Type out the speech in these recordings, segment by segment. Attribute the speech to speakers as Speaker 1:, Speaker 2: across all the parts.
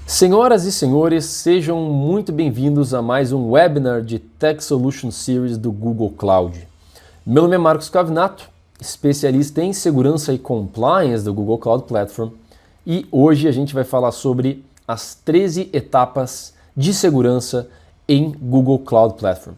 Speaker 1: Senhoras e senhores, sejam muito bem-vindos a mais um webinar de Tech Solution Series do Google Cloud. Meu nome é Marcos Cavinato, especialista em segurança e compliance do Google Cloud Platform, e hoje a gente vai falar sobre as 13 etapas de segurança em Google Cloud Platform.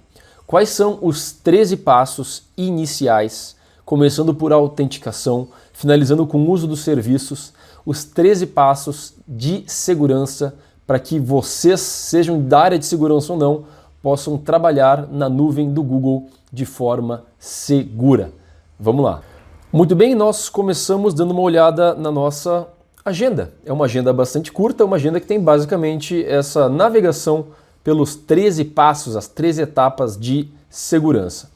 Speaker 1: Quais são os 13 passos iniciais, começando por autenticação, finalizando com o uso dos serviços, os 13 passos de segurança para que vocês, sejam da área de segurança ou não, possam trabalhar na nuvem do Google de forma segura. Vamos lá. Muito bem, nós começamos dando uma olhada na nossa agenda. É uma agenda bastante curta, uma agenda que tem basicamente essa navegação pelos 13 passos, as 13 etapas de segurança.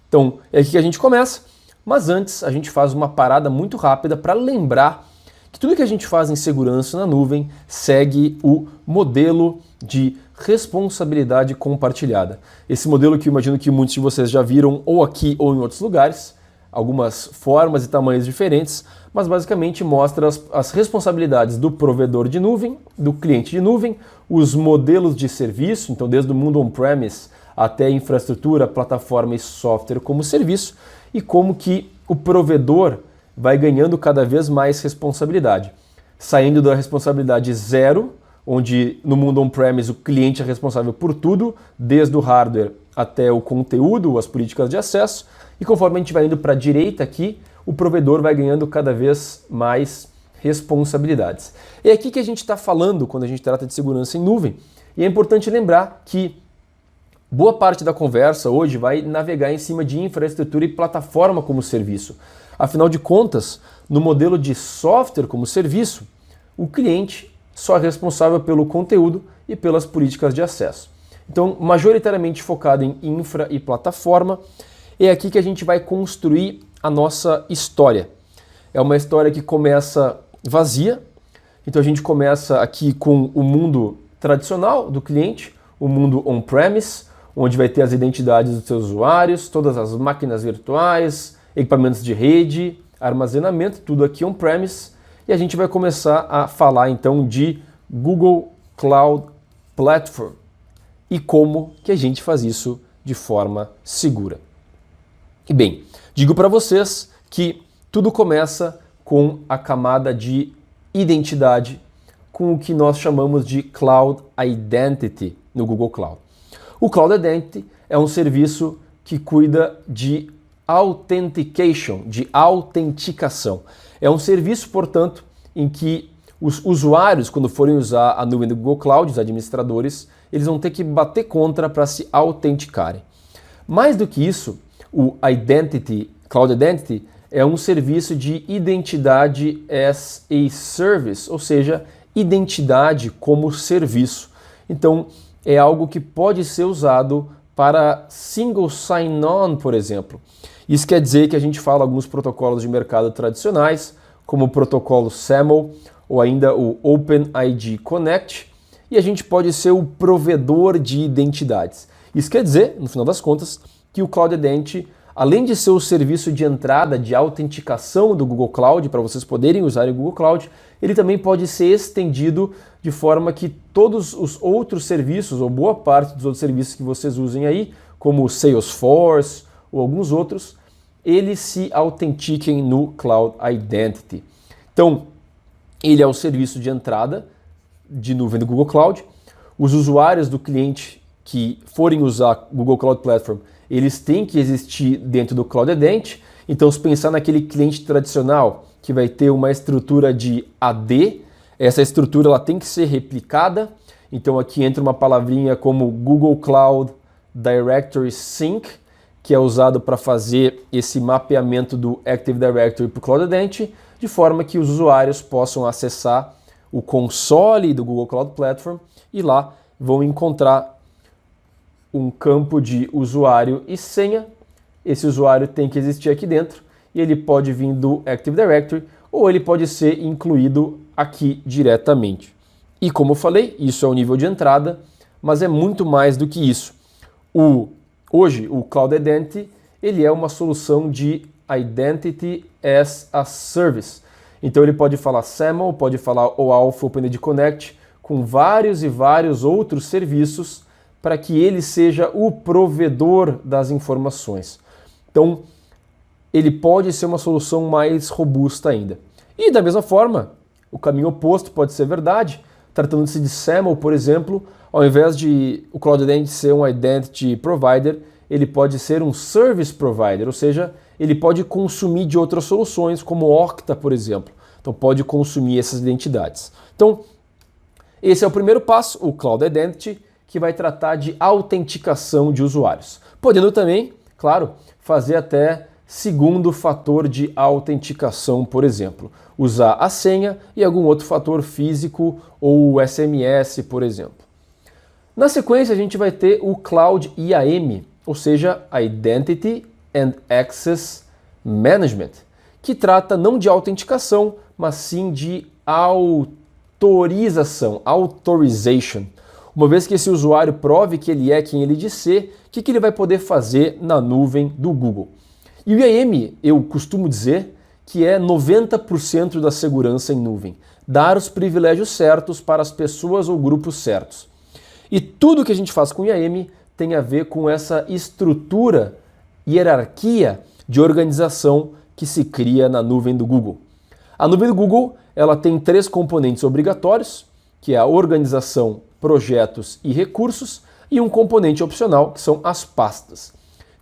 Speaker 1: Então, é aqui que a gente começa, mas antes a gente faz uma parada muito rápida para lembrar que tudo que a gente faz em segurança na nuvem segue o modelo de responsabilidade compartilhada. Esse modelo que eu imagino que muitos de vocês já viram ou aqui ou em outros lugares, algumas formas e tamanhos diferentes, mas basicamente mostra as responsabilidades do provedor de nuvem, do cliente de nuvem, os modelos de serviço, então desde o mundo on-premise até infraestrutura, plataforma e software como serviço, e como que o provedor vai ganhando cada vez mais responsabilidade, saindo da responsabilidade zero, onde no mundo on-premise o cliente é responsável por tudo, desde o hardware até o conteúdo, as políticas de acesso, e conforme a gente vai indo para a direita aqui, o provedor vai ganhando cada vez mais responsabilidades. É aqui que a gente está falando quando a gente trata de segurança em nuvem, e é importante lembrar que boa parte da conversa hoje vai navegar em cima de infraestrutura e plataforma como serviço. Afinal de contas, no modelo de software como serviço, o cliente só é responsável pelo conteúdo e pelas políticas de acesso. Então, majoritariamente focado em infra e plataforma, é aqui que a gente vai construir a nossa história. É uma história que começa vazia, então a gente começa aqui com o mundo tradicional do cliente, o mundo on-premise, onde vai ter as identidades dos seus usuários, todas as máquinas virtuais, equipamentos de rede, armazenamento, tudo aqui on-premise, e a gente vai começar a falar então de Google Cloud Platform e como que a gente faz isso de forma segura. E bem, digo para vocês que tudo começa com a camada de identidade, com o que nós chamamos de Cloud Identity no Google Cloud. O Cloud Identity é um serviço que cuida de authentication, de autenticação. É um serviço, portanto, em que os usuários, quando forem usar a nuvem do Google Cloud, os administradores, eles vão ter que bater contra para se autenticarem. Mais do que isso, o Cloud Identity é um serviço de identidade as a service, ou seja, identidade como serviço. Então, é algo que pode ser usado para single sign-on, por exemplo. Isso quer dizer que a gente fala alguns protocolos de mercado tradicionais, como o protocolo SAML ou ainda o OpenID Connect, e a gente pode ser o provedor de identidades. Isso quer dizer, no final das contas, que o Cloud Identity, além de ser o serviço de entrada de autenticação do Google Cloud, para vocês poderem usar o Google Cloud, ele também pode ser estendido de forma que todos os outros serviços, ou boa parte dos outros serviços que vocês usem aí, como o Salesforce ou alguns outros, eles se autentiquem no Cloud Identity. Então, ele é o serviço de entrada de nuvem do Google Cloud. Os usuários do cliente que forem usar Google Cloud Platform, eles têm que existir dentro do Cloud Identity. Então, se pensar naquele cliente tradicional que vai ter uma estrutura de AD, essa estrutura ela tem que ser replicada. Então, aqui entra uma palavrinha como Google Cloud Directory Sync, que é usado para fazer esse mapeamento do Active Directory para o Cloud Identity, de forma que os usuários possam acessar o console do Google Cloud Platform e lá vão encontrar um campo de usuário e senha. Esse usuário tem que existir aqui dentro e ele pode vir do Active Directory ou ele pode ser incluído aqui diretamente. E como eu falei, isso é o nível de entrada, mas é muito mais do que isso. Hoje, o Cloud Identity ele é uma solução de Identity as a Service. Então ele pode falar SAML, pode falar OAuth OpenID Connect, com vários e vários outros serviços para que ele seja o provedor das informações. Então, ele pode ser uma solução mais robusta ainda. E da mesma forma, o caminho oposto pode ser verdade. Tratando-se de SAML, por exemplo, ao invés de o Cloud Identity ser um Identity Provider, ele pode ser um Service Provider, ou seja, ele pode consumir de outras soluções, como Okta, por exemplo. Então pode consumir essas identidades. Então, esse é o primeiro passo, o Cloud Identity, que vai tratar de autenticação de usuários. Podendo também, claro, fazer até segundo fator de autenticação, por exemplo. Usar a senha e algum outro fator físico ou o SMS, por exemplo. Na sequência, a gente vai ter o Cloud IAM, ou seja, Identity and Access Management, que trata não de autenticação, mas sim de autorização, authorization. Uma vez que esse usuário prove que ele é quem ele diz ser, o que ele vai poder fazer na nuvem do Google? E o IAM, eu costumo dizer que é 90% da segurança em nuvem. Dar os privilégios certos para as pessoas ou grupos certos. E tudo que a gente faz com o IAM tem a ver com essa estrutura, hierarquia de organização que se cria na nuvem do Google. A nuvem do Google ela tem 3 componentes obrigatórios, que é a organização, projetos e recursos, e um componente opcional, que são as pastas.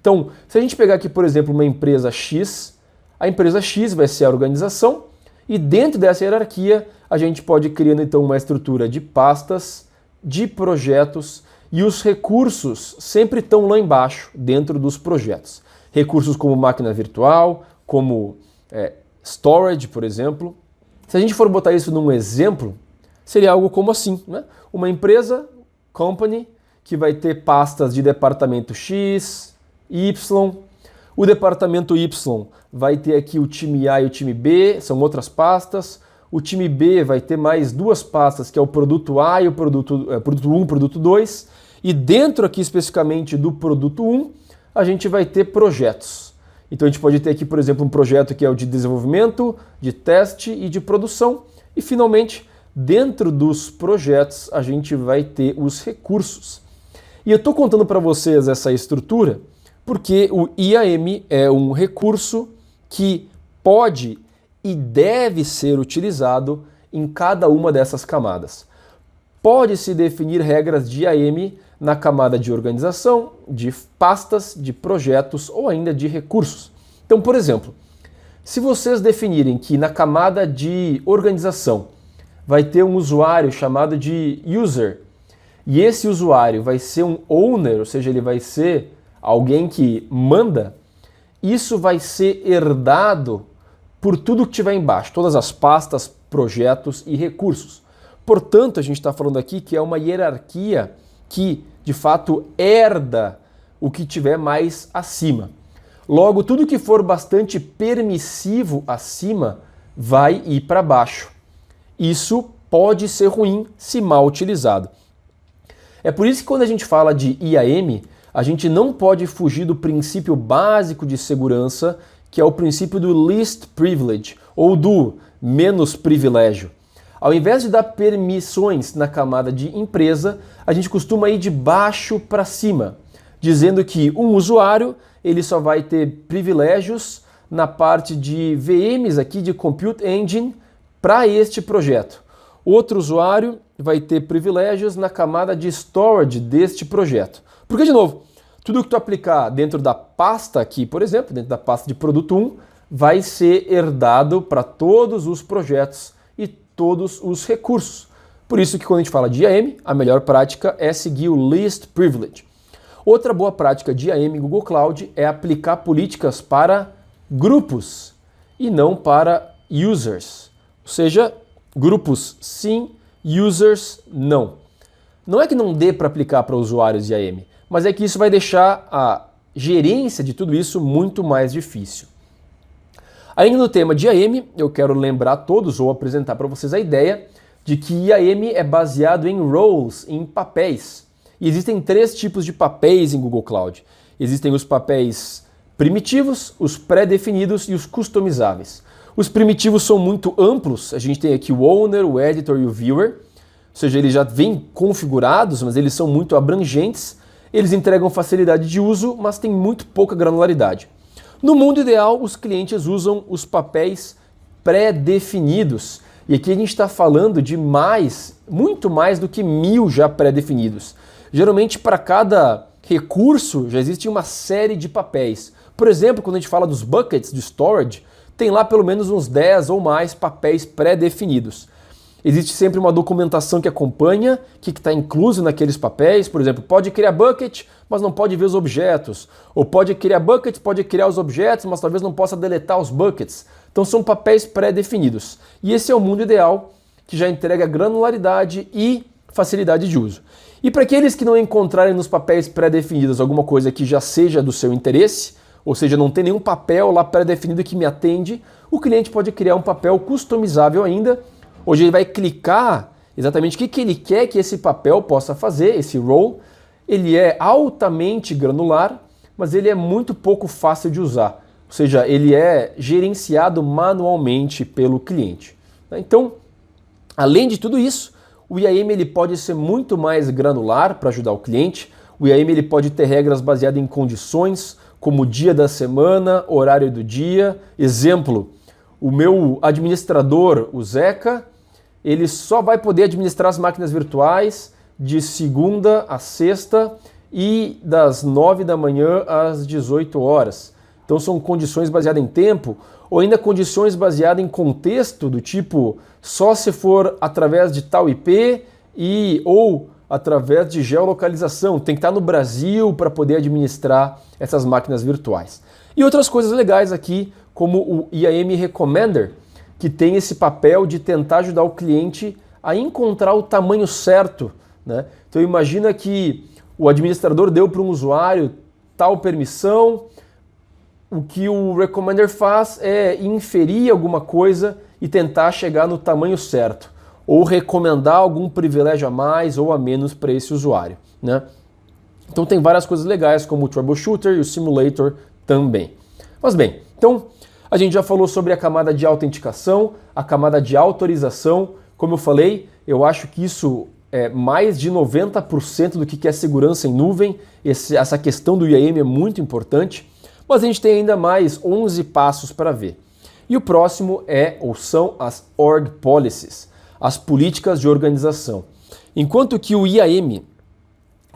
Speaker 1: Então, se a gente pegar aqui, por exemplo, uma empresa X, a empresa X vai ser a organização, e dentro dessa hierarquia a gente pode ir criando então uma estrutura de pastas, de projetos, e os recursos sempre estão lá embaixo, dentro dos projetos. Recursos como máquina virtual, como storage, por exemplo. Se a gente for botar isso num exemplo, seria algo como assim, né? Uma empresa, company, que vai ter pastas de departamento X, Y. O departamento Y vai ter aqui o time A e o time B, são outras pastas. O time B vai ter mais 2 pastas, que é o produto A e o produto 1, produto 2. E dentro aqui especificamente do produto 1, a gente vai ter projetos. Então a gente pode ter aqui, por exemplo, um projeto que é o de desenvolvimento, de teste e de produção. E finalmente, dentro dos projetos, a gente vai ter os recursos. E eu estou contando para vocês essa estrutura porque o IAM é um recurso que pode e deve ser utilizado em cada uma dessas camadas. Pode-se definir regras de IAM na camada de organização, de pastas, de projetos ou ainda de recursos. Então, por exemplo, se vocês definirem que na camada de organização vai ter um usuário chamado de user, e esse usuário vai ser um owner, ou seja, ele vai ser alguém que manda, isso vai ser herdado por tudo que tiver embaixo, todas as pastas, projetos e recursos. Portanto, a gente está falando aqui que é uma hierarquia que, de fato, herda o que tiver mais acima. Logo, tudo que for bastante permissivo acima vai ir para baixo. Isso pode ser ruim se mal utilizado. É por isso que quando a gente fala de IAM, a gente não pode fugir do princípio básico de segurança, que é o princípio do least privilege, ou do menos privilégio. Ao invés de dar permissões na camada de empresa, a gente costuma ir de baixo para cima, dizendo que um usuário ele só vai ter privilégios na parte de VMs aqui de Compute Engine para este projeto. Outro usuário vai ter privilégios na camada de storage deste projeto. Porque, de novo, tudo que tu aplicar dentro da pasta aqui, por exemplo, dentro da pasta de produto 1, vai ser herdado para todos os projetos e todos os recursos. Por isso que quando a gente fala de IAM, a melhor prática é seguir o least privilege. Outra boa prática de IAM em Google Cloud é aplicar políticas para grupos e não para users. Ou seja, grupos sim, users não. Não é que não dê para aplicar para usuários de IAM, mas é que isso vai deixar a gerência de tudo isso muito mais difícil. Ainda no tema de IAM, eu quero lembrar a todos ou apresentar para vocês a ideia de que IAM é baseado em roles, em papéis. E existem 3 tipos de papéis em Google Cloud. Existem os papéis primitivos, os pré-definidos e os customizáveis. Os primitivos são muito amplos, a gente tem aqui o owner, o editor e o viewer. seja, eles já vêm configurados, mas eles são muito abrangentes, eles entregam facilidade de uso, mas tem muito pouca granularidade. No mundo ideal, os clientes usam os papéis pré-definidos. E aqui a gente está falando de muito mais do que 1000 já pré-definidos. Geralmente, para cada recurso, já existe uma série de papéis. Por exemplo, quando a gente fala dos buckets de storage, tem lá pelo menos uns 10 ou mais papéis pré-definidos. Existe sempre uma documentação que acompanha, que está incluso naqueles papéis. Por exemplo, pode criar bucket, mas não pode ver os objetos. Ou pode criar bucket, pode criar os objetos, mas talvez não possa deletar os buckets. Então são papéis pré-definidos. E esse é o mundo ideal, que já entrega granularidade e facilidade de uso. E para aqueles que não encontrarem nos papéis pré-definidos alguma coisa que já seja do seu interesse, ou seja, não tem nenhum papel lá pré-definido que me atende, o cliente pode criar um papel customizável ainda. Hoje ele vai clicar exatamente o que ele quer que esse papel possa fazer, esse role. Ele é altamente granular, mas ele é muito pouco fácil de usar. Ou seja, ele é gerenciado manualmente pelo cliente. Então, além de tudo isso, o IAM ele pode ser muito mais granular para ajudar o cliente. O IAM ele pode ter regras baseadas em condições, como dia da semana, horário do dia. Exemplo, o meu administrador, o Zeca, ele só vai poder administrar as máquinas virtuais de segunda a sexta e das 9 da manhã às 18 horas. Então são condições baseadas em tempo, ou ainda condições baseadas em contexto, do tipo só se for através de tal IP ou através de geolocalização. Tem que estar no Brasil para poder administrar essas máquinas virtuais. E outras coisas legais aqui, como o IAM Recommender, que tem esse papel de tentar ajudar o cliente a encontrar o tamanho certo, né? Então imagina que o administrador deu para um usuário tal permissão, o que o Recommender faz é inferir alguma coisa e tentar chegar no tamanho certo, ou recomendar algum privilégio a mais ou a menos para esse usuário, né? Então tem várias coisas legais, como o Troubleshooter e o Simulator também. Mas bem, então a gente já falou sobre a camada de autenticação, a camada de autorização. Como eu falei, eu acho que isso é mais de 90% do que é segurança em nuvem. Essa questão do IAM é muito importante, mas a gente tem ainda mais 11 passos para ver. E o próximo são as Org Policies, as políticas de organização. Enquanto que o IAM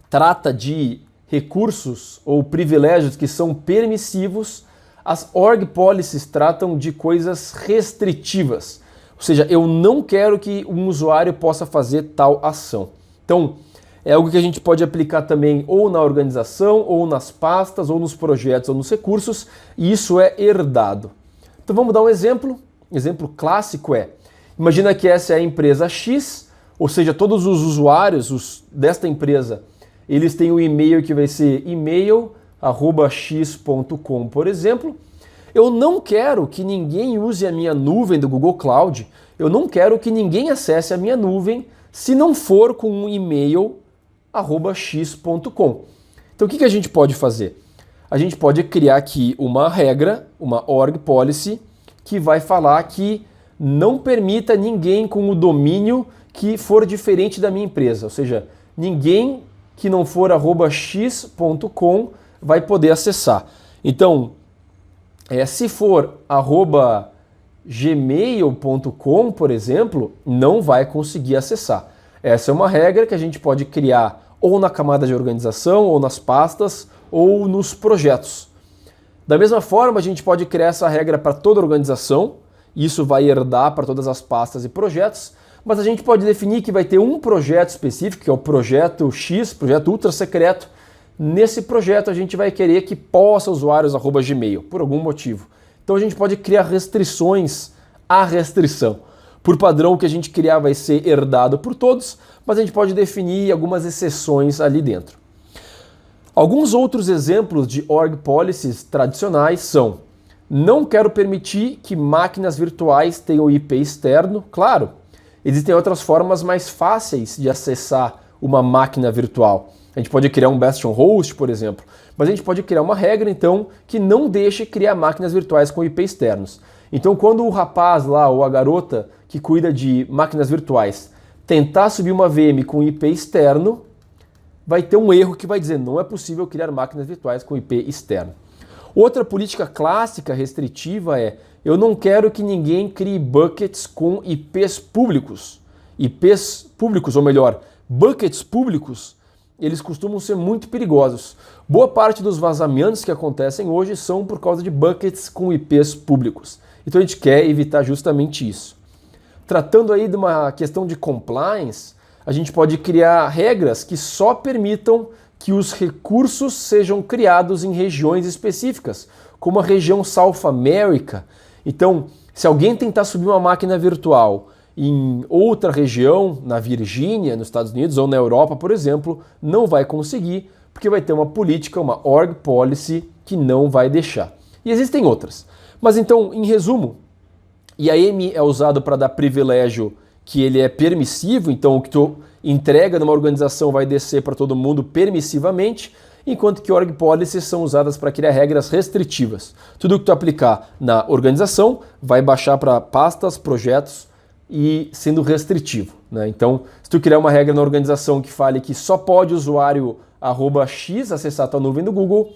Speaker 1: trata de recursos ou privilégios que são permissivos, as Org Policies tratam de coisas restritivas. Ou seja, eu não quero que um usuário possa fazer tal ação. Então, é algo que a gente pode aplicar também ou na organização, ou nas pastas, ou nos projetos, ou nos recursos, e isso é herdado. Então vamos dar um exemplo. Exemplo clássico imagina que essa é a empresa X, ou seja, todos os usuários desta empresa, eles têm um e-mail que vai ser email@x.com, por exemplo. Eu não quero que ninguém use a minha nuvem do Google Cloud, eu não quero que ninguém acesse a minha nuvem se não for com um e-mail@x.com. Então o que a gente pode fazer? A gente pode criar aqui uma regra, uma org policy, que vai falar que não permita ninguém com o domínio que for diferente da minha empresa. Ou seja, ninguém que não for @x.com vai poder acessar. Então, se for @gmail.com, por exemplo, não vai conseguir acessar. Essa é uma regra que a gente pode criar ou na camada de organização, ou nas pastas, ou nos projetos. Da mesma forma, a gente pode criar essa regra para toda a organização, isso vai herdar para todas as pastas e projetos, mas a gente pode definir que vai ter um projeto específico, que é o projeto X, projeto ultra secreto. Nesse projeto a gente vai querer que possa usuários @gmail, por algum motivo. Então a gente pode criar restrições à restrição. Por padrão, o que a gente criar vai ser herdado por todos, mas a gente pode definir algumas exceções ali dentro. Alguns outros exemplos de org policies tradicionais são: não quero permitir que máquinas virtuais tenham IP externo. Claro, existem outras formas mais fáceis de acessar uma máquina virtual. A gente pode criar um Bastion Host, por exemplo, mas a gente pode criar uma regra, então, que não deixe criar máquinas virtuais com IP externos. Então, quando o rapaz lá, ou a garota que cuida de máquinas virtuais, tentar subir uma VM com IP externo, vai ter um erro que vai dizer não é possível criar máquinas virtuais com IP externo. Outra política clássica restritiva é eu não quero que ninguém crie buckets com IPs públicos. IPs públicos, ou melhor, buckets públicos, eles costumam ser muito perigosos. Boa parte dos vazamentos que acontecem hoje são por causa de buckets com IPs públicos. Então a gente quer evitar justamente isso. Tratando aí de uma questão de compliance, a gente pode criar regras que só permitam que os recursos sejam criados em regiões específicas, como a região South America. Então, se alguém tentar subir uma máquina virtual em outra região, na Virgínia, nos Estados Unidos, ou na Europa, por exemplo, não vai conseguir, porque vai ter uma política, uma org policy, que não vai deixar. E existem outras. Mas então, em resumo, IAM é usado para dar privilégio que ele é permissivo, então o que tu entrega numa organização vai descer para todo mundo permissivamente, enquanto que org policies são usadas para criar regras restritivas. Tudo que tu aplicar na organização vai baixar para pastas, projetos e sendo restritivo, né? Então, se tu criar uma regra na organização que fale que só pode o usuário @x acessar a tua nuvem do Google,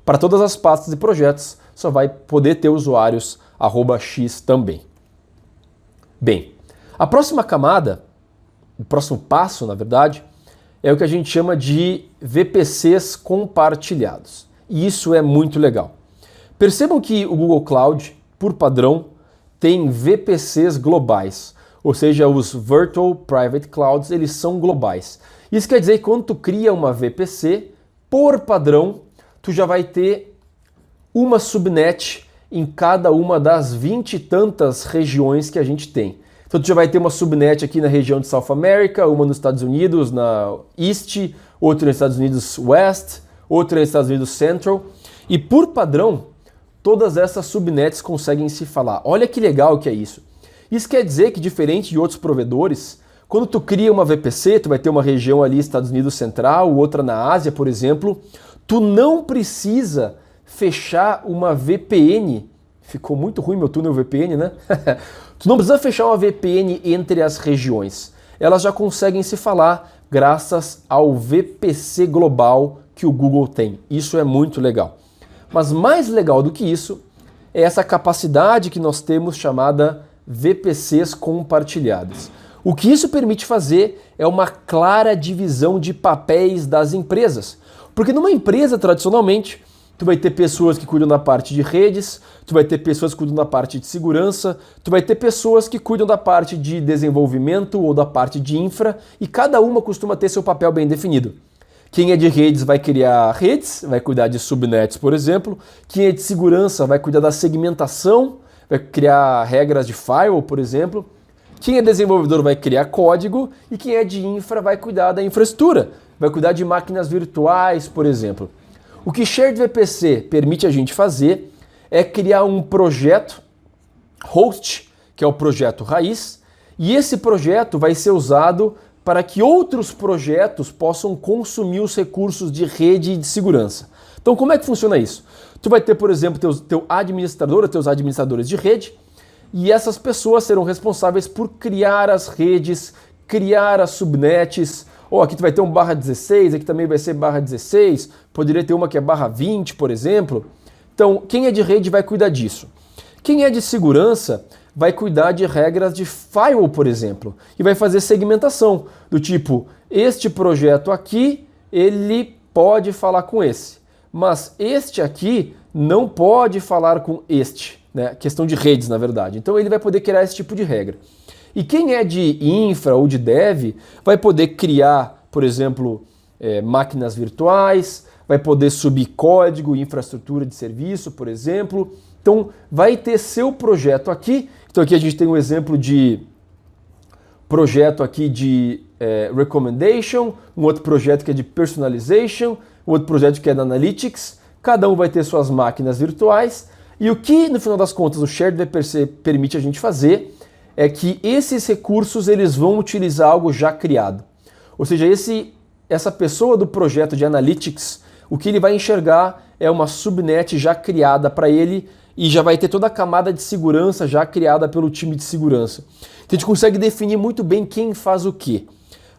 Speaker 1: para todas as pastas e projetos só vai poder ter usuários @x também. Bem, a próxima camada, o próximo passo, na verdade, é o que a gente chama de VPCs compartilhados. E isso é muito legal. Percebam que o Google Cloud, por padrão, tem VPCs globais, ou seja, os Virtual Private Clouds, eles são globais. Isso quer dizer que quando tu cria uma VPC, por padrão, tu já vai ter uma subnet em cada uma das 20 e tantas regiões que a gente tem. Então tu já vai ter uma subnet aqui na região de South America, uma nos Estados Unidos, na East, outra nos Estados Unidos West, outra nos Estados Unidos Central. E por padrão, todas essas subnets conseguem se falar. Olha que legal que é isso. Isso quer dizer que, diferente de outros provedores, quando tu cria uma VPC, tu vai ter uma região ali, Estados Unidos Central, outra na Ásia, por exemplo, tu não precisa fechar uma VPN. Ficou muito ruim meu túnel VPN, né? Tu não precisa fechar uma VPN entre as regiões. Elas já conseguem se falar graças ao VPC global que o Google tem. Isso é muito legal. Mas mais legal do que isso é essa capacidade que nós temos chamada VPCs compartilhados. O que isso permite fazer é uma clara divisão de papéis das empresas. Porque numa empresa, tradicionalmente, tu vai ter pessoas que cuidam da parte de redes, tu vai ter pessoas que cuidam da parte de segurança, tu vai ter pessoas que cuidam da parte de desenvolvimento ou da parte de infra, e cada uma costuma ter seu papel bem definido. Quem é de redes vai criar redes, vai cuidar de subnets, por exemplo. Quem é de segurança vai cuidar da segmentação, vai criar regras de firewall, por exemplo. Quem é desenvolvedor vai criar código, e quem é de infra vai cuidar da infraestrutura, vai cuidar de máquinas virtuais, por exemplo. O que Shared VPC permite a gente fazer é criar um projeto host, que é o projeto raiz, e esse projeto vai ser usado para que outros projetos possam consumir os recursos de rede e de segurança. Então, como é que funciona isso? Tu vai ter, por exemplo, teu administrador, teus administradores de rede, e essas pessoas serão responsáveis por criar as redes, criar as subnets. Aqui tu vai ter um /16, aqui também vai ser /16, poderia ter uma que é /20, por exemplo. Então, quem é de rede vai cuidar disso. Quem é de segurança vai cuidar de regras de firewall, por exemplo, e vai fazer segmentação, do tipo, este projeto aqui, ele pode falar com esse, mas este aqui não pode falar com este, né? Questão de redes, na verdade. Então ele vai poder criar esse tipo de regra. E quem é de infra ou de dev vai poder criar, por exemplo, máquinas virtuais, vai poder subir código, infraestrutura de serviço, por exemplo. Então vai ter seu projeto aqui. Então aqui a gente tem um exemplo de projeto aqui de recommendation, um outro projeto que é de personalization, um outro projeto que é da analytics. Cada um vai ter suas máquinas virtuais. E o que, no final das contas, o Shared VPC permite a gente fazer é que esses recursos eles vão utilizar algo já criado. Ou seja, essa pessoa do projeto de Analytics, o que ele vai enxergar é uma subnet já criada para ele e já vai ter toda a camada de segurança já criada pelo time de segurança. Então a gente consegue definir muito bem quem faz o quê.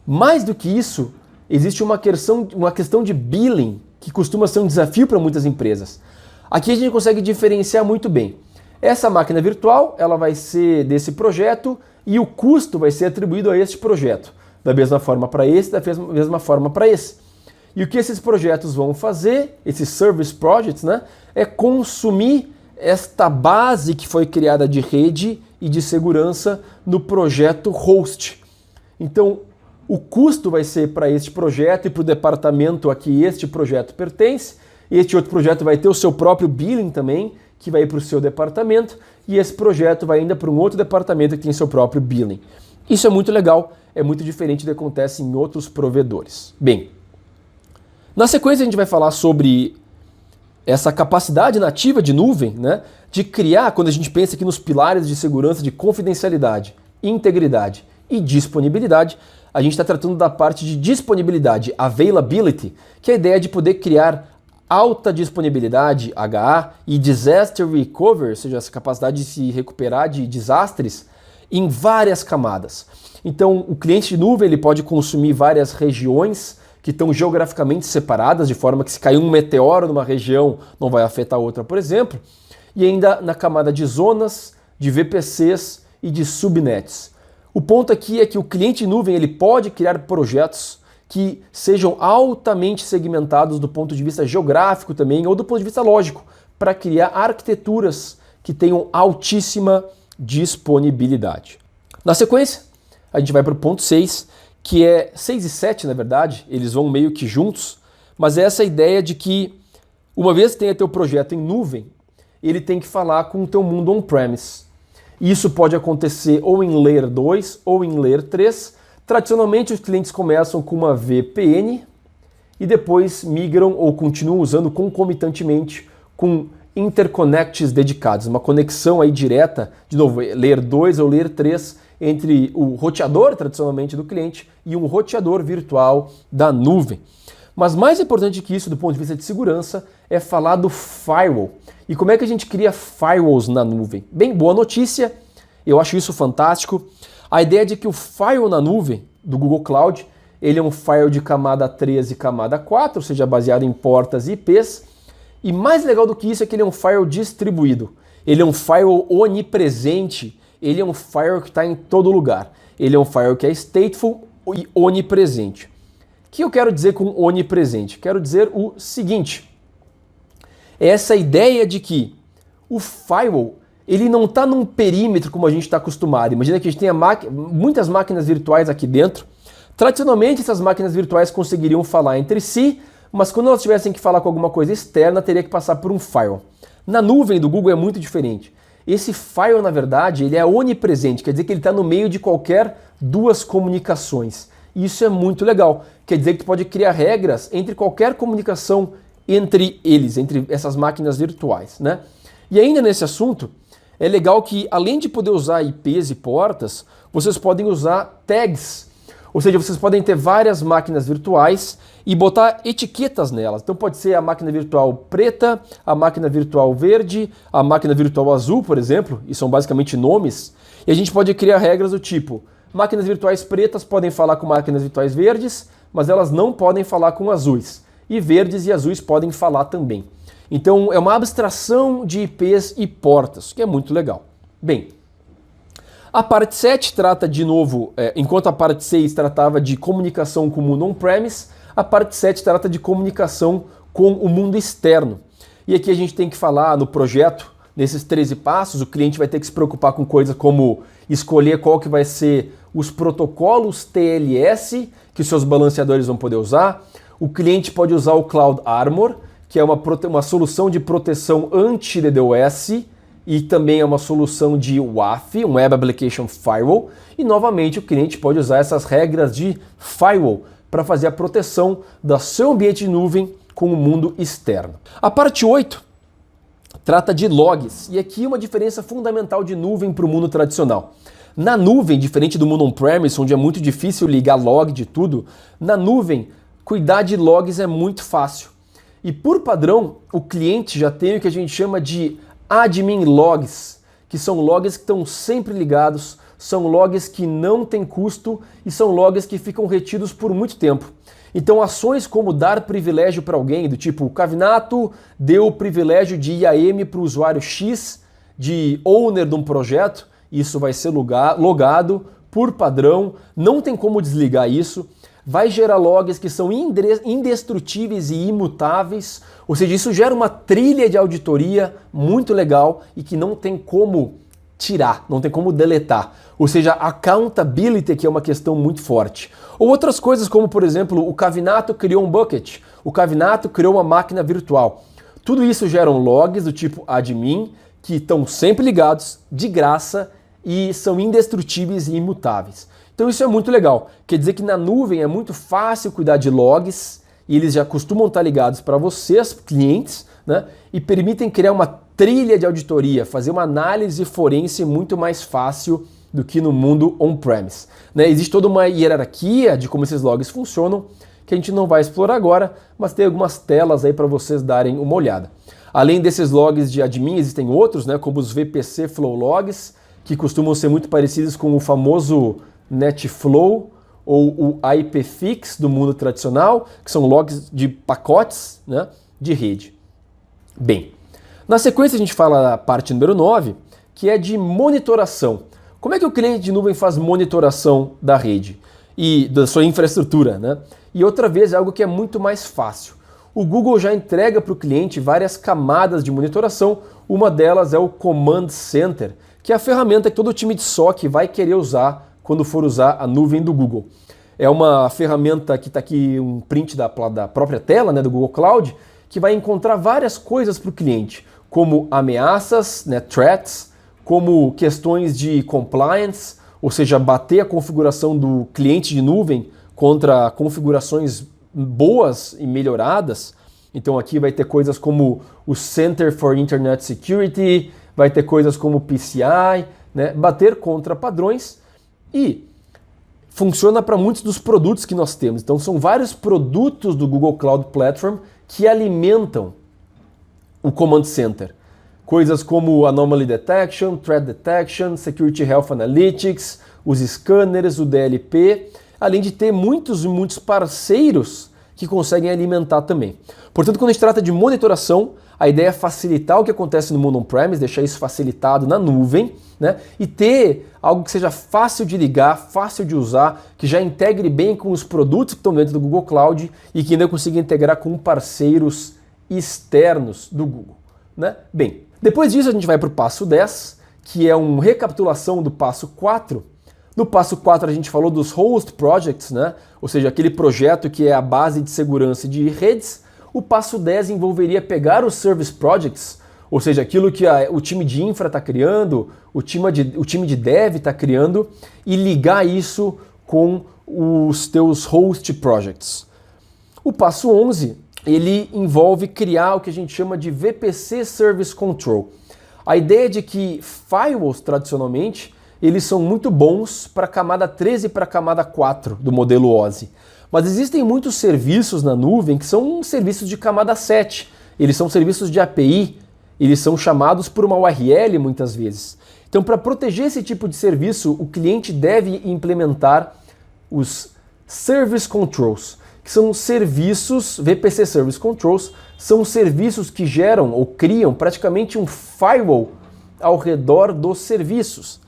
Speaker 1: Mais do que isso, existe uma questão de billing, que costuma ser um desafio para muitas empresas. Aqui a gente consegue diferenciar muito bem. Essa máquina virtual, ela vai ser desse projeto e o custo vai ser atribuído a este projeto. Da mesma forma para esse, da mesma forma para esse. E o que esses projetos vão fazer, esses service projects, né, é consumir esta base que foi criada de rede e de segurança no projeto host. Então, o custo vai ser para este projeto e para o departamento a que este projeto pertence. Este outro projeto vai ter o seu próprio billing também, que vai para o seu departamento, e esse projeto vai ainda para um outro departamento que tem seu próprio billing. Isso é muito legal, é muito diferente do que acontece em outros provedores. Bem, na sequência a gente vai falar sobre essa capacidade nativa de nuvem, né, de criar, quando a gente pensa aqui nos pilares de segurança de confidencialidade, integridade e disponibilidade, a gente está tratando da parte de disponibilidade, availability, que é a ideia de poder criar alta disponibilidade, HA, e disaster recovery, ou seja, essa capacidade de se recuperar de desastres em várias camadas. Então, o cliente de nuvem ele pode consumir várias regiões que estão geograficamente separadas, de forma que se cair um meteoro numa região não vai afetar a outra, por exemplo, e ainda na camada de zonas, de VPCs e de subnets. O ponto aqui é que o cliente de nuvem ele pode criar projetos que sejam altamente segmentados do ponto de vista geográfico também, ou do ponto de vista lógico, para criar arquiteturas que tenham altíssima disponibilidade. Na sequência, a gente vai para o ponto 6, que é 6 e 7, na verdade, eles vão meio que juntos, mas é essa ideia de que, uma vez que tenha teu projeto em nuvem, ele tem que falar com o teu mundo on-premise. Isso pode acontecer ou em Layer 2 ou em Layer 3. Tradicionalmente, os clientes começam com uma VPN e depois migram ou continuam usando concomitantemente com interconnects dedicados, uma conexão aí direta, de novo, Layer 2 ou Layer 3, entre o roteador, tradicionalmente, do cliente e um roteador virtual da nuvem. Mas mais importante que isso, do ponto de vista de segurança, é falar do firewall. E como é que a gente cria firewalls na nuvem? Bem, boa notícia, eu acho isso fantástico. A ideia de que o firewall na nuvem do Google Cloud, ele é um firewall de camada 3 e camada 4, ou seja, baseado em portas e IPs. E mais legal do que isso é que ele é um firewall distribuído. Ele é um firewall onipresente, ele é um firewall que está em todo lugar. Ele é um firewall que é stateful e onipresente. O que eu quero dizer com onipresente? Quero dizer o seguinte, é essa ideia de que o firewall ele não está num perímetro como a gente está acostumado. Imagina que a gente tenha muitas máquinas virtuais aqui dentro. Tradicionalmente, essas máquinas virtuais conseguiriam falar entre si, mas quando elas tivessem que falar com alguma coisa externa, teria que passar por um firewall. Na nuvem do Google é muito diferente. Esse firewall, na verdade, ele é onipresente, quer dizer que ele está no meio de qualquer duas comunicações. E isso é muito legal. Quer dizer que tu pode criar regras entre qualquer comunicação entre eles, entre essas máquinas virtuais, né? E ainda nesse assunto, é legal que, além de poder usar IPs e portas, vocês podem usar tags. Ou seja, vocês podem ter várias máquinas virtuais e botar etiquetas nelas. Então pode ser a máquina virtual preta, a máquina virtual verde, a máquina virtual azul, por exemplo, e são basicamente nomes. E a gente pode criar regras do tipo, máquinas virtuais pretas podem falar com máquinas virtuais verdes, mas elas não podem falar com azuis. E verdes e azuis podem falar também. Então é uma abstração de IPs e portas, que é muito legal. Bem, a parte 7 trata de novo, enquanto a parte 6 tratava de comunicação com o mundo on-premise, a parte 7 trata de comunicação com o mundo externo. E aqui a gente tem que falar no projeto, nesses 13 passos, o cliente vai ter que se preocupar com coisas como escolher qual que vai ser os protocolos TLS que os seus balanceadores vão poder usar. O cliente pode usar o Cloud Armor, que é uma solução de proteção anti-DDoS e também é uma solução de WAF, um Web Application Firewall. E novamente o cliente pode usar essas regras de firewall para fazer a proteção do seu ambiente de nuvem com o mundo externo. A parte 8 trata de logs, e aqui uma diferença fundamental de nuvem para o mundo tradicional. Na nuvem, diferente do mundo on-premise, onde é muito difícil ligar log de tudo, na nuvem, cuidar de logs é muito fácil. E por padrão, o cliente já tem o que a gente chama de admin logs, que são logs que estão sempre ligados, são logs que não têm custo e são logs que ficam retidos por muito tempo. Então ações como dar privilégio para alguém, do tipo o Cavinato deu o privilégio de IAM para o usuário X, de owner de um projeto, isso vai ser logado por padrão, não tem como desligar isso, vai gerar logs que são indestrutíveis e imutáveis, ou seja, isso gera uma trilha de auditoria muito legal e que não tem como tirar, não tem como deletar. Ou seja, accountability que é uma questão muito forte. Ou outras coisas como, por exemplo, o Cavinato criou um bucket, o Cavinato criou uma máquina virtual. Tudo isso geram logs do tipo admin que estão sempre ligados, de graça, e são indestrutíveis e imutáveis. Então isso é muito legal. Quer dizer que na nuvem é muito fácil cuidar de logs e eles já costumam estar ligados para vocês, clientes, né? E permitem criar uma trilha de auditoria, fazer uma análise forense muito mais fácil do que no mundo on-premise, né? Existe toda uma hierarquia de como esses logs funcionam que a gente não vai explorar agora, mas tem algumas telas aí para vocês darem uma olhada. Além desses logs de admin, existem outros, né, como os VPC Flow Logs, que costumam ser muito parecidos com o famoso NetFlow ou o IPFix do mundo tradicional, que são logs de pacotes, né, de rede. Bem, na sequência a gente fala a parte número 9, que é de monitoração. Como é que o cliente de nuvem faz monitoração da rede e da sua infraestrutura, né? E outra vez é algo que é muito mais fácil. O Google já entrega para o cliente várias camadas de monitoração, uma delas é o Command Center, que é a ferramenta que todo time de SOC vai querer usar quando for usar a nuvem do Google. É uma ferramenta que está aqui, um print da própria tela, né, do Google Cloud, que vai encontrar várias coisas para o cliente, como ameaças, né, threats, como questões de compliance, ou seja, bater a configuração do cliente de nuvem contra configurações boas e melhoradas. Então aqui vai ter coisas como o Center for Internet Security, vai ter coisas como o PCI, né? Bater contra padrões e funciona para muitos dos produtos que nós temos. Então são vários produtos do Google Cloud Platform que alimentam o Command Center. Coisas como Anomaly Detection, Threat Detection, Security Health Analytics, os scanners, o DLP, além de ter muitos parceiros que conseguem alimentar também. Portanto, quando a gente trata de monitoração, a ideia é facilitar o que acontece no mundo on-premise, deixar isso facilitado na nuvem, né? E ter algo que seja fácil de ligar, fácil de usar, que já integre bem com os produtos que estão dentro do Google Cloud e que ainda consiga integrar com parceiros externos do Google, né? Bem, depois disso a gente vai para o passo 10, que é uma recapitulação do passo 4. No passo 4 a gente falou dos host projects, né? Ou seja, aquele projeto que é a base de segurança de redes. O passo 10 envolveria pegar os service projects, ou seja, aquilo que o time de infra está criando, o time de dev está criando, e ligar isso com os teus host projects. O passo 11, ele envolve criar o que a gente chama de VPC Service Control. A ideia é de que firewalls, tradicionalmente, eles são muito bons para a camada 13 e para a camada 4 do modelo OSI. Mas existem muitos serviços na nuvem que são serviços de camada 7. Eles são serviços de API, eles são chamados por uma URL muitas vezes. Então, para proteger esse tipo de serviço, o cliente deve implementar os Service Controls, que são serviços, VPC Service Controls, são serviços que geram ou criam praticamente um firewall ao redor dos serviços.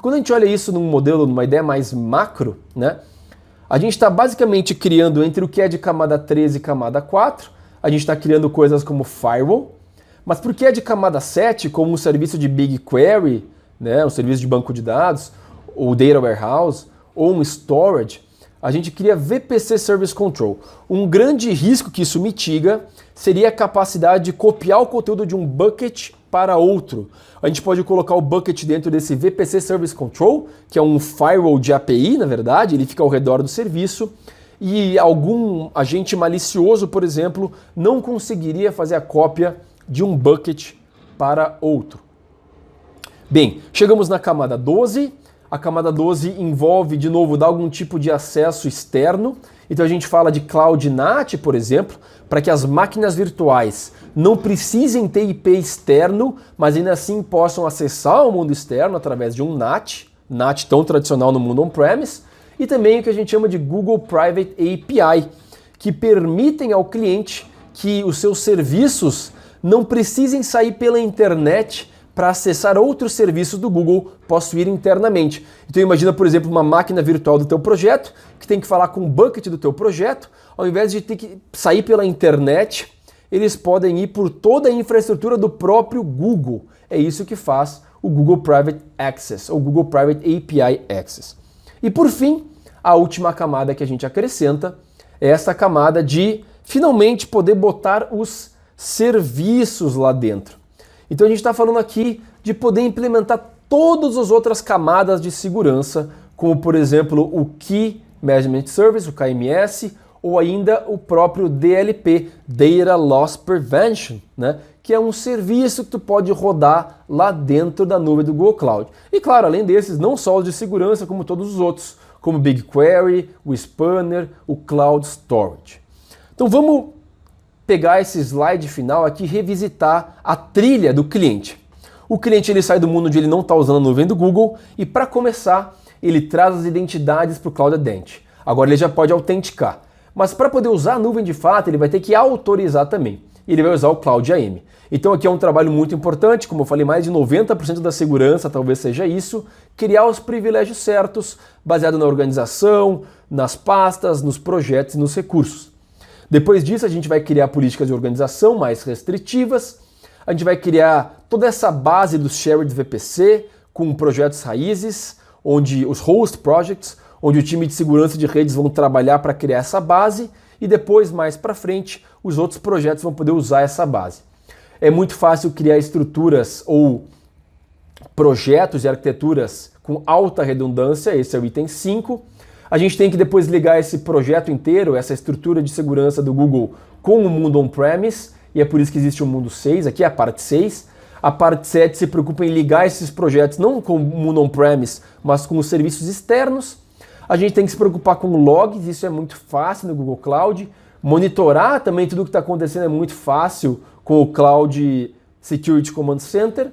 Speaker 1: Quando a gente olha isso num modelo, numa ideia mais macro, né, a gente está basicamente criando entre o que é de camada 13 e camada 4, a gente está criando coisas como firewall, mas por que é de camada 7, como um serviço de BigQuery, né, um serviço de banco de dados, ou Data Warehouse, ou um storage, a gente cria VPC Service Control. Um grande risco que isso mitiga seria a capacidade de copiar o conteúdo de um bucket para outro. A gente pode colocar o bucket dentro desse VPC Service Control, que é um firewall de API, na verdade, ele fica ao redor do serviço, e algum agente malicioso, por exemplo, não conseguiria fazer a cópia de um bucket para outro. Bem, chegamos na camada 12. A camada 12 envolve, de novo, dar algum tipo de acesso externo. Então a gente fala de Cloud NAT, por exemplo, para que as máquinas virtuais não precisem ter IP externo, mas ainda assim possam acessar o mundo externo através de um NAT, NAT tão tradicional no mundo on-premise, e também o que a gente chama de Google Private API, que permitem ao cliente que os seus serviços não precisem sair pela internet para acessar outros serviços do Google, posso ir internamente. Então imagina, por exemplo, uma máquina virtual do teu projeto, que tem que falar com o bucket do teu projeto, ao invés de ter que sair pela internet, eles podem ir por toda a infraestrutura do próprio Google. É isso que faz o Google Private Access, ou Google Private API Access. E por fim, a última camada que a gente acrescenta é essa camada de finalmente poder botar os serviços lá dentro. Então a gente está falando aqui de poder implementar todas as outras camadas de segurança, como por exemplo o Key Management Service, o KMS, ou ainda o próprio DLP, Data Loss Prevention, né? Que é um serviço que tu pode rodar lá dentro da nuvem do Google Cloud. E claro, além desses, não só os de segurança, como todos os outros, como o BigQuery, o Spanner, o Cloud Storage. Então vamos pegar esse slide final aqui e revisitar a trilha do cliente. O cliente ele sai do mundo onde ele não está usando a nuvem do Google e para começar ele traz as identidades para o Cloud Identity. Agora ele já pode autenticar, mas para poder usar a nuvem de fato ele vai ter que autorizar também. E ele vai usar o Cloud AM. Então aqui é um trabalho muito importante, como eu falei, mais de 90% da segurança talvez seja isso, criar os privilégios certos, baseado na organização, nas pastas, nos projetos e nos recursos. Depois disso, a gente vai criar políticas de organização mais restritivas, a gente vai criar toda essa base dos shared VPC com projetos raízes, onde os host projects, onde o time de segurança de redes vão trabalhar para criar essa base e depois, mais para frente, os outros projetos vão poder usar essa base. É muito fácil criar estruturas ou projetos e arquiteturas com alta redundância, esse é o item 5. A gente tem que depois ligar esse projeto inteiro, essa estrutura de segurança do Google com o mundo on-premise, e é por isso que existe o mundo 6, aqui é a parte 6. A parte 7 se preocupa em ligar esses projetos não com o mundo on-premise, mas com os serviços externos. A gente tem que se preocupar com logs, isso é muito fácil no Google Cloud. Monitorar também tudo o que está acontecendo é muito fácil com o Cloud Security Command Center.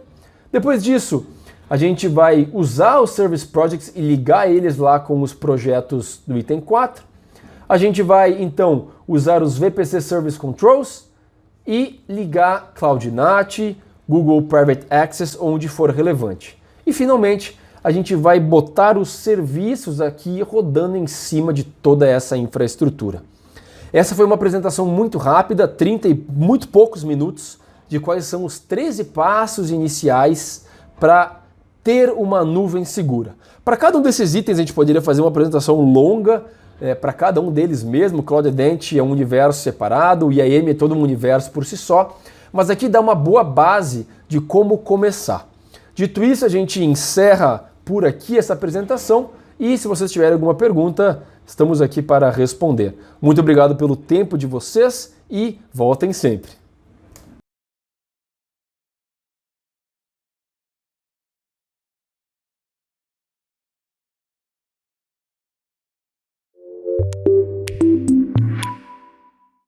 Speaker 1: Depois disso, a gente vai usar os Service Projects e ligar eles lá com os projetos do item 4. A gente vai, então, usar os VPC Service Controls e ligar Cloud NAT, Google Private Access, onde for relevante. E, finalmente, a gente vai botar os serviços aqui rodando em cima de toda essa infraestrutura. Essa foi uma apresentação muito rápida, 30 e muito poucos minutos, de quais são os 13 passos iniciais para ter uma nuvem segura. Para cada um desses itens a gente poderia fazer uma apresentação longa, para cada um deles mesmo. O Cloud Identity é um universo separado, o IAM é todo um universo por si só, mas aqui dá uma boa base de como começar. Dito isso, a gente encerra por aqui essa apresentação e se vocês tiverem alguma pergunta, estamos aqui para responder. Muito obrigado pelo tempo de vocês e voltem sempre.